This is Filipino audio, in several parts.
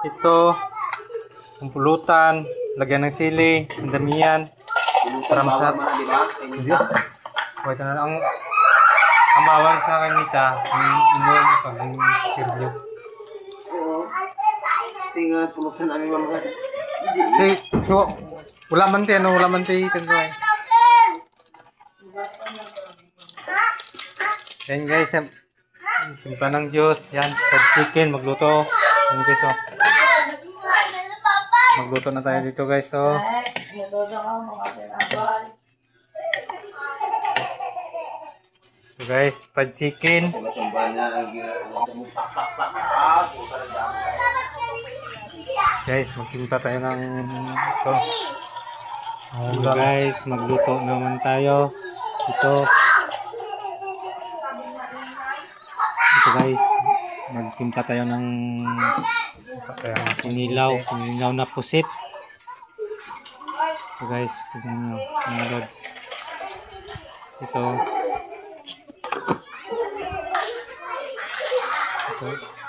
ito, ang pulutan, lagyan ng sili, ang damihan. Para masarap. Hindi. Wait na lang. Ang bawal sa kanita, yung pag siryo. Tingnan, pulutan namin mamaya. Hey, wala man tayo, wala man tayo. Yan guys, simpa ng juice. Yan, fried chicken, magluto. Yan guys, oh. Magluto na tayo dito guys, oh. So guys, fried chicken. Guys, magtimpa tayo ng ito. So guys, magluto naman tayo. Ito guys, magtimpa tayo ng sinilaw na pusit. So guys, tignan nyo mga lods. Ito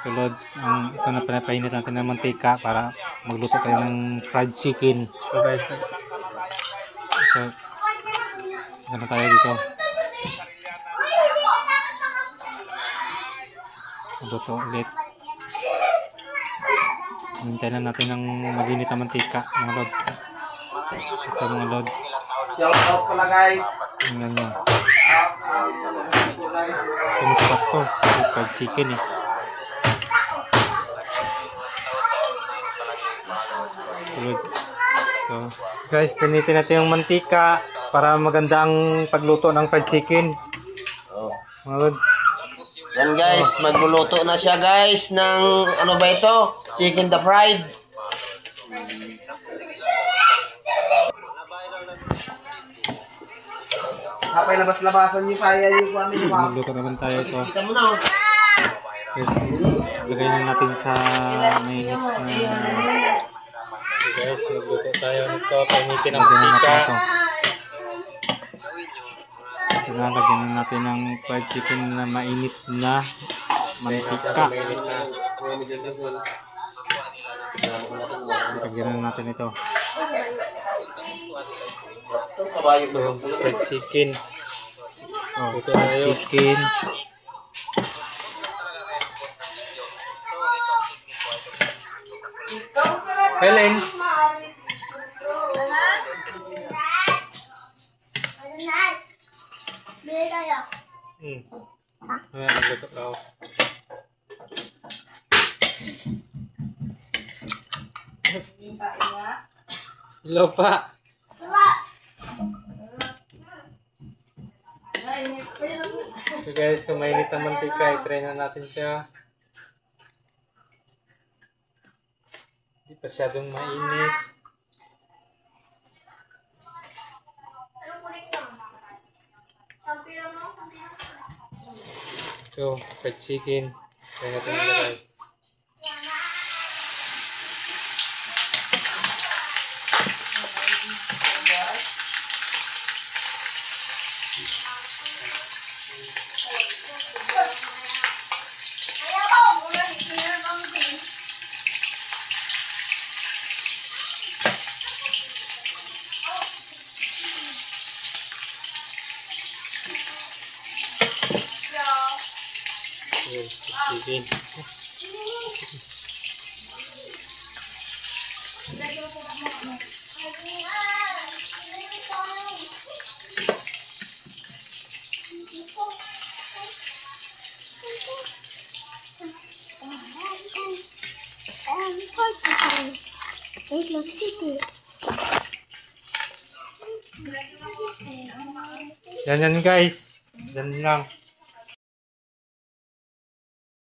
lods, ito na pinapainit natin ng mantika para magluto tayo ng fried chicken. So guys, ito, gano'n tayo dito. Magluto ulit. Hintayin na natin ng maginit na mantika, mga lods. Ito mga lods. Shout out pala guys. Tingnan nyo. Kumisarap to. Fried chicken eh. So, guys, pinitin natin yung mantika para maganda ang pagluto ng fried chicken. Mga lods. Yan guys, magluluto na siya guys ng ano ba ito? Chicken the fried. Kapay labas-labasan yung kaya yung kami. Magluto naman tayo ito. Kita mo na. Yes, lagay na natin sa mainit na. Guys, magluto tayo nito. Painitin ang mantika. Lalagyan na natin ng fried chicken na mainit na mantika. Lagyan na natin ito. Ito, fried chicken. Oh, fried chicken. Helen. Ayan, luto daw. Hello pa. So guys, kung mainit ang mantika, i-try na natin siya. Hindi pasyadong mainit. So, fried chicken. Kaya natin nilagay. Chicken. Yan guys. Yan lang.